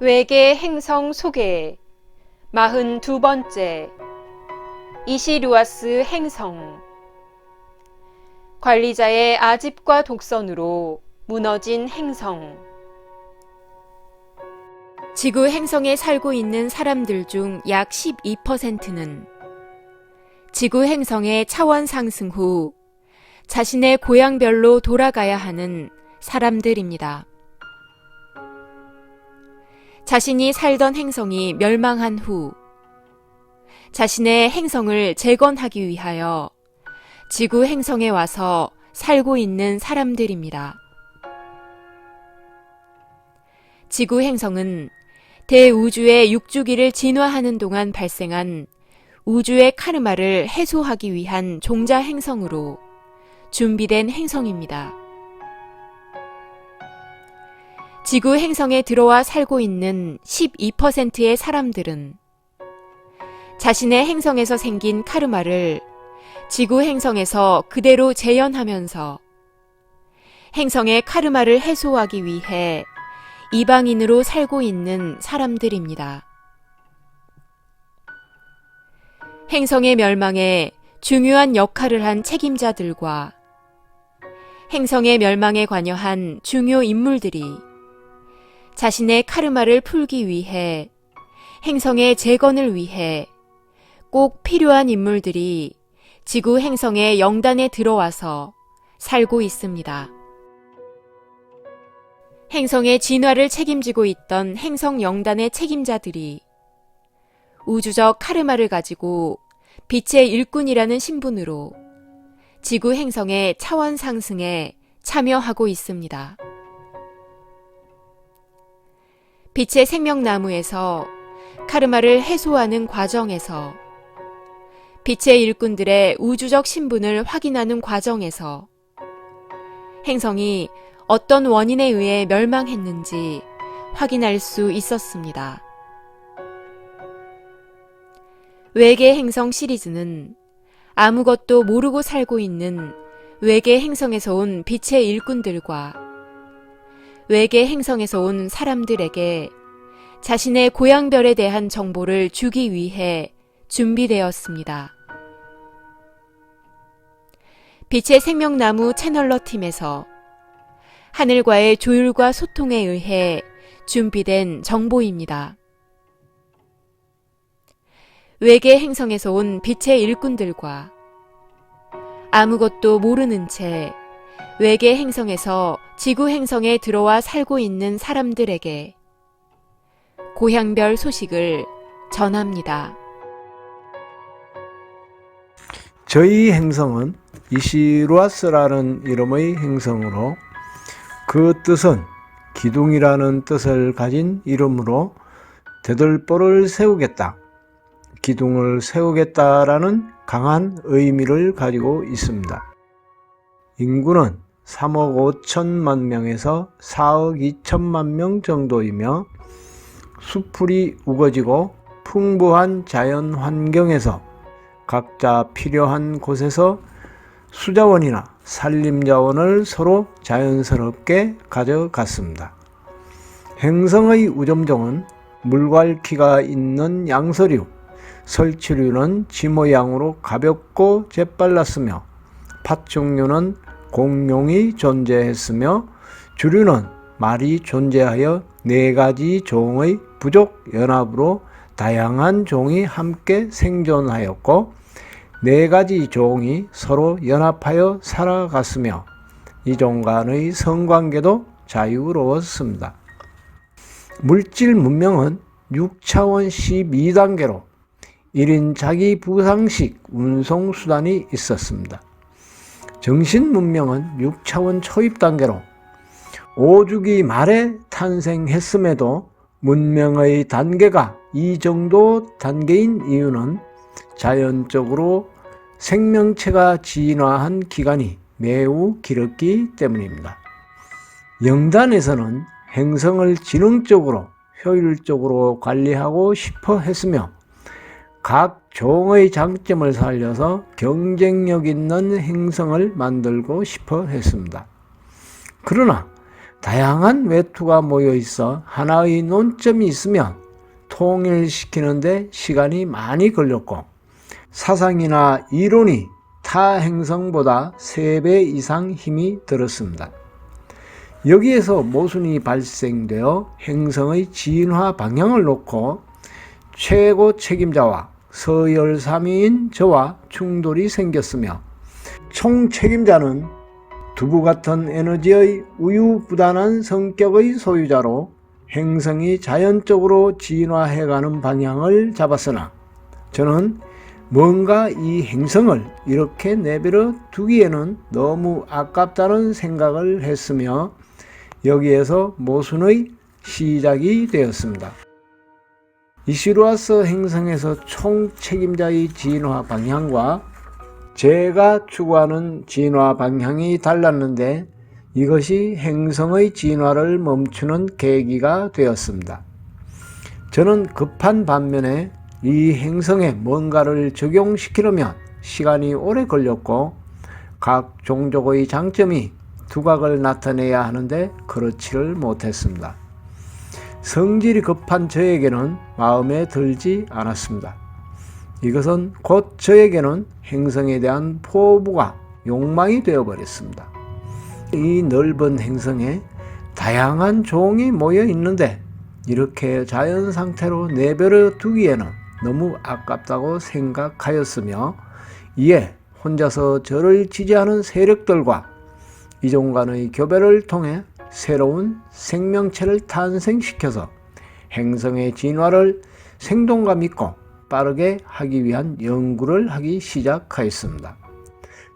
외계 행성 소개 42번째 이시루아스 행성. 관리자의 아집과 독선으로 무너진 행성. 지구 행성에 살고 있는 사람들 중 약 12%는 지구 행성의 차원 상승 후 자신의 고향별로 돌아가야 하는 사람들입니다. 자신이 살던 행성이 멸망한 후 자신의 행성을 재건하기 위하여 지구 행성에 와서 살고 있는 사람들입니다. 지구 행성은 대우주의 육주기를 진화하는 동안 발생한 우주의 카르마를 해소하기 위한 종자 행성으로 준비된 행성입니다. 지구 행성에 들어와 살고 있는 12%의 사람들은 자신의 행성에서 생긴 카르마를 지구 행성에서 그대로 재현하면서 행성의 카르마를 해소하기 위해 이방인으로 살고 있는 사람들입니다. 행성의 멸망에 중요한 역할을 한 책임자들과 행성의 멸망에 관여한 중요 인물들이 자신의 카르마를 풀기 위해 행성의 재건을 위해 꼭 필요한 인물들이 지구 행성의 영단에 들어와서 살고 있습니다. 행성의 진화를 책임지고 있던 행성 영단의 책임자들이 우주적 카르마를 가지고 빛의 일꾼이라는 신분으로 지구 행성의 차원 상승에 참여하고 있습니다. 빛의 생명나무에서 카르마를 해소하는 과정에서 빛의 일꾼들의 우주적 신분을 확인하는 과정에서 행성이 어떤 원인에 의해 멸망했는지 확인할 수 있었습니다. 외계 행성 시리즈는 아무것도 모르고 살고 있는 외계 행성에서 온 빛의 일꾼들과 외계 행성에서 온 사람들에게 자신의 고향별에 대한 정보를 주기 위해 준비되었습니다. 빛의 생명나무 채널러 팀에서 하늘과의 조율과 소통에 의해 준비된 정보입니다. 외계 행성에서 온 빛의 일꾼들과 아무것도 모르는 채 외계 행성에서 지구 행성에 들어와 살고 있는 사람들에게 고향별 소식을 전합니다. 저희 행성은 이시루아스라는 이름의 행성으로 그 뜻은 기둥이라는 뜻을 가진 이름으로 대들보를 세우겠다, 기둥을 세우겠다라는 강한 의미를 가지고 있습니다. 인구는 3억 5천만 명에서 4억 2천만 명 정도이며 수풀이 우거지고 풍부한 자연 환경에서 각자 필요한 곳에서 수자원이나 산림자원을 서로 자연스럽게 가져갔습니다. 행성의 우점종은 물갈퀴가 있는 양서류, 설치류는 쥐 모양으로 가볍고 재빨랐으며 파충류는 공룡이 존재했으며 주류는 말이 존재하여 4가지 종의 부족 연합으로 다양한 종이 함께 생존하였고 4가지 종이 서로 연합하여 살아갔으며 이 종 간의 성관계도 자유로웠습니다. 물질 문명은 6차원 12단계로 1인 자기 부상식 운송수단이 있었습니다. 정신 문명은 6차원 초입 단계로 5주기 말에 탄생했음에도 문명의 단계가 이 정도 단계인 이유는 자연적으로 생명체가 진화한 기간이 매우 길었기 때문입니다. 영단에서는 행성을 지능적으로 효율적으로 관리하고 싶어 했으며 각 종의 장점을 살려서 경쟁력 있는 행성을 만들고 싶어 했습니다. 그러나 다양한 외투가 모여 있어 하나의 논점이 있으면 통일시키는데 시간이 많이 걸렸고 사상이나 이론이 타 행성보다 3배 이상 힘이 들었습니다. 여기에서 모순이 발생되어 행성의 진화 방향을 놓고 최고 책임자와 서열 3위인 저와 충돌이 생겼으며 총 책임자는 두부 같은 에너지의 우유부단한 성격의 소유자로 행성이 자연적으로 진화해가는 방향을 잡았으나 저는 뭔가 이 행성을 이렇게 내버려 두기에는 너무 아깝다는 생각을 했으며 여기에서 모순의 시작이 되었습니다. 이시루아스 행성에서 총 책임자의 진화 방향과 제가 추구하는 진화 방향이 달랐는데 이것이 행성의 진화를 멈추는 계기가 되었습니다. 저는 급한 반면에 이 행성에 뭔가를 적용시키려면 시간이 오래 걸렸고 각 종족의 장점이 두각을 나타내야 하는데 그렇지를 못했습니다. 성질이 급한 저에게는 마음에 들지 않았습니다. 이것은 곧 저에게는 행성에 대한 포부가 욕망이 되어버렸습니다. 이 넓은 행성에 다양한 종이 모여 있는데 이렇게 자연 상태로 내버려 두기에는 너무 아깝다고 생각하였으며 이에 혼자서 저를 지지하는 세력들과 이종 간의 교배를 통해 새로운 생명체를 탄생시켜서 행성의 진화를 생동감 있고 빠르게 하기 위한 연구를 하기 시작하였습니다.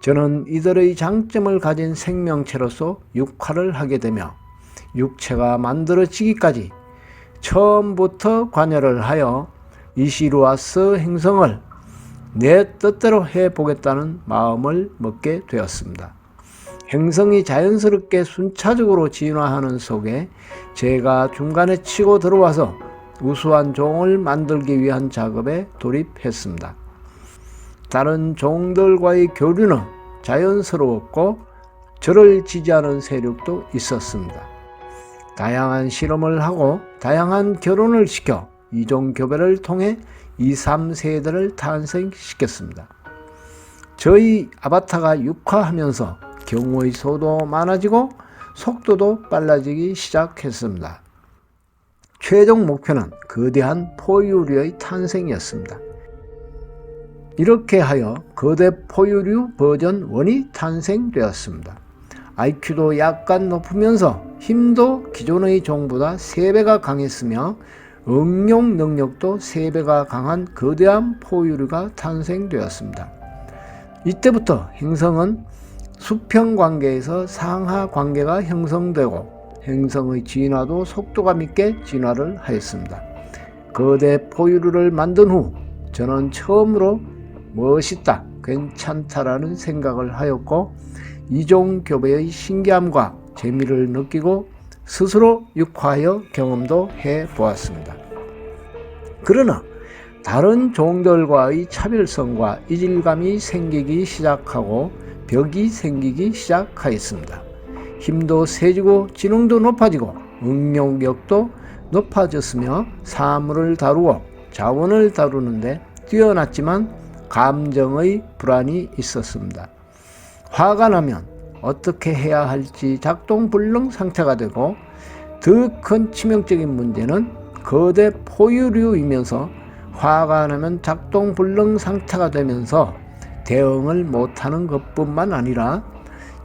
저는 이들의 장점을 가진 생명체로서 육화를 하게 되며 육체가 만들어지기까지 처음부터 관여를 하여 이시루아스 행성을 내 뜻대로 해보겠다는 마음을 먹게 되었습니다. 행성이 자연스럽게 순차적으로 진화하는 속에 제가 중간에 치고 들어와서 우수한 종을 만들기 위한 작업에 돌입했습니다. 다른 종들과의 교류는 자연스러웠고 저를 지지하는 세력도 있었습니다. 다양한 실험을 하고 다양한 결혼을 시켜 이종 교배를 통해 2, 3세대를 탄생시켰습니다. 저희 아바타가 육화하면서 경우의 수도 많아지고 속도도 빨라지기 시작했습니다. 최종 목표는 거대한 포유류의 탄생이었습니다. 이렇게 하여 거대 포유류 버전 1이 탄생되었습니다. IQ도 약간 높으면서 힘도 기존의 종보다 3배가 강했으며 응용 능력도 3배가 강한 거대한 포유류가 탄생되었습니다. 이때부터 행성은 수평 관계에서 상하 관계가 형성되고 행성의 진화도 속도감 있게 진화를 하였습니다. 거대 포유류를 만든 후 저는 처음으로 멋있다, 괜찮다라는 생각을 하였고 이종 교배의 신기함과 재미를 느끼고 스스로 육화하여 경험도 해보았습니다. 그러나 다른 종들과의 차별성과 이질감이 생기기 시작하고 벽이 생기기 시작하였습니다. 힘도 세지고 지능도 높아지고 응용력도 높아졌으며 사물을 다루고 자원을 다루는데 뛰어났지만 감정의 불안이 있었습니다. 화가 나면 어떻게 해야 할지 작동불능 상태가 되고 더 큰 치명적인 문제는 거대 포유류이면서 화가 나면 작동불능 상태가 되면서 대응을 못하는 것뿐만 아니라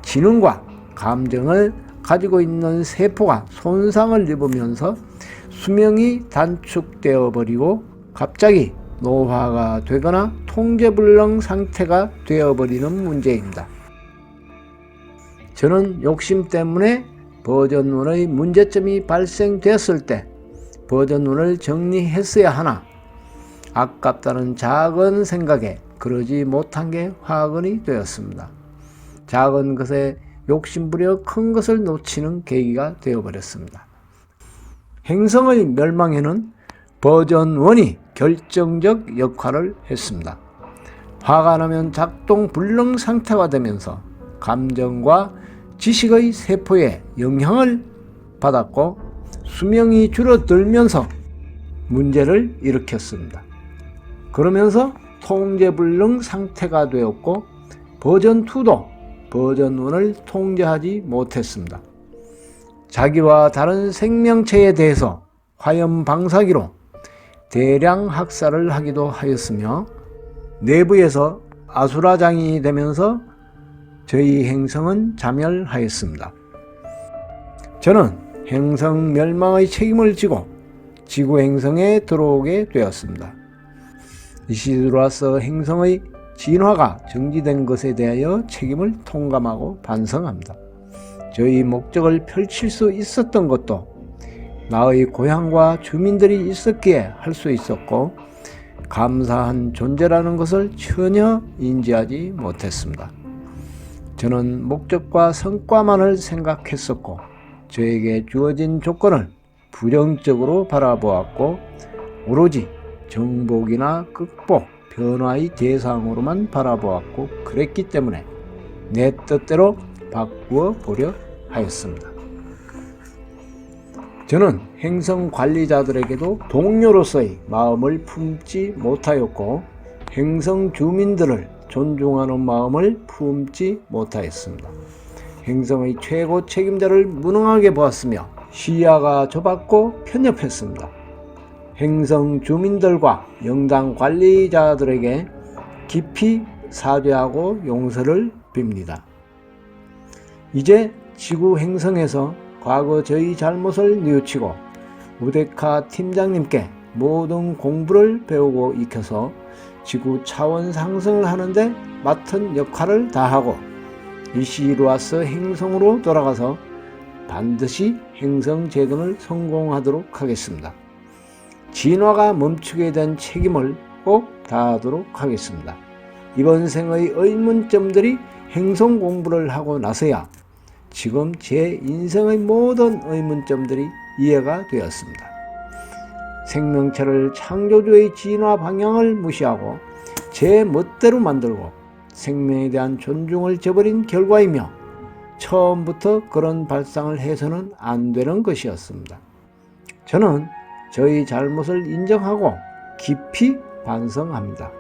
지능과 감정을 가지고 있는 세포가 손상을 입으면서 수명이 단축되어 버리고 갑자기 노화가 되거나 통제불능 상태가 되어버리는 문제입니다. 저는 욕심 때문에 버전 1의 문제점이 발생됐을 때 버전 1을 정리했어야 하나 아깝다는 작은 생각에 그러지 못한 게 화근이 되었습니다. 작은 것에 욕심부려 큰 것을 놓치는 계기가 되어버렸습니다. 행성의 멸망에는 버전 1이 결정적 역할을 했습니다. 화가 나면 작동 불능 상태가 되면서 감정과 지식의 세포에 영향을 받았고 수명이 줄어들면서 문제를 일으켰습니다. 그러면서 통제불능 상태가 되었고 버전2도 버전1을 통제하지 못했습니다. 자기와 다른 생명체에 대해서 화염 방사기로 대량 학살을 하기도 하였으며 내부에서 아수라장이 되면서 저희 행성은 자멸하였습니다. 저는 행성 멸망의 책임을 지고 지구 행성에 들어오게 되었습니다. 이시드라스 행성의 진화가 정지된 것에 대하여 책임을 통감하고 반성합니다. 저희 목적을 펼칠 수 있었던 것도 나의 고향과 주민들이 있었기에 할 수 있었고 감사한 존재라는 것을 전혀 인지하지 못했습니다. 저는 목적과 성과만을 생각했었고 저에게 주어진 조건을 부정적으로 바라보았고 오로지 정복이나 극복, 변화의 대상으로만 바라보았고 그랬기 때문에 내 뜻대로 바꾸어 보려 하였습니다. 저는 행성 관리자들에게도 동료로서의 마음을 품지 못하였고 행성 주민들을 존중하는 마음을 품지 못하였습니다. 행성의 최고 책임자를 무능하게 보았으며 시야가 좁았고 편협했습니다. 행성 주민들과 영당 관리자들에게 깊이 사죄하고 용서를 빕니다. 이제 지구 행성에서 과거 저희 잘못을 뉘우치고 우데카 팀장님께 모든 공부를 배우고 익혀서 지구 차원 상승을 하는데 맡은 역할을 다하고 이시루아스 행성으로 돌아가서 반드시 행성 재건을 성공하도록 하겠습니다. 진화가 멈추게 된 책임을 꼭 다하도록 하겠습니다. 이번 생의 의문점들이 행성 공부를 하고 나서야 지금 제 인생의 모든 의문점들이 이해가 되었습니다. 생명체를 창조주의 진화 방향을 무시하고 제 멋대로 만들고 생명에 대한 존중을 저버린 결과이며 처음부터 그런 발상을 해서는 안 되는 것이었습니다. 저는 저희 잘못을 인정하고 깊이 반성합니다.